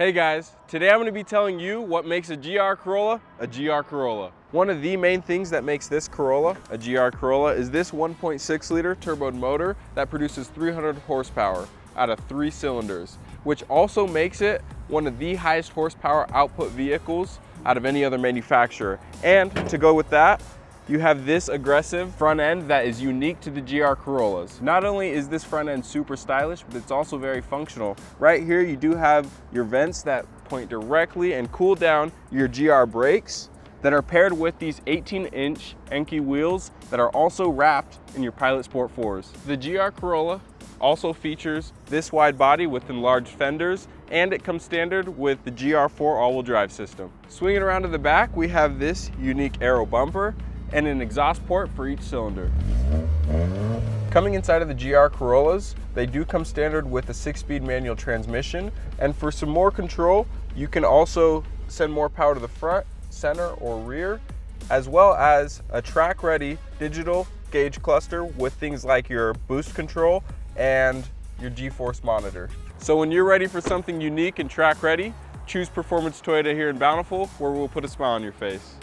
Hey guys, today I'm going to be telling you what makes a GR Corolla a GR Corolla. One of the main things that makes this Corolla a GR Corolla is this 1.6 liter turbo motor that produces 300 horsepower out of 3 cylinders, which also makes it one of the highest horsepower output vehicles out of any other manufacturer. And to go with that, you have this aggressive front end that is unique to the GR Corollas. Not only is this front end super stylish, but it's also very functional. Right here, you do have your vents that point directly and cool down your GR brakes that are paired with these 18-inch Enki wheels that are also wrapped in your Pilot Sport 4s. The GR Corolla also features this wide body with enlarged fenders, and it comes standard with the GR4 all-wheel drive system. Swinging around to the back, we have this unique aero bumper and an exhaust port for each cylinder. Coming inside of the GR Corollas, they do come standard with a 6-speed manual transmission, and for some more control, you can also send more power to the front, center, or rear, as well as a track-ready digital gauge cluster with things like your boost control and your G-force monitor. So when you're ready for something unique and track-ready, choose Performance Toyota here in Bountiful, where we'll put a smile on your face.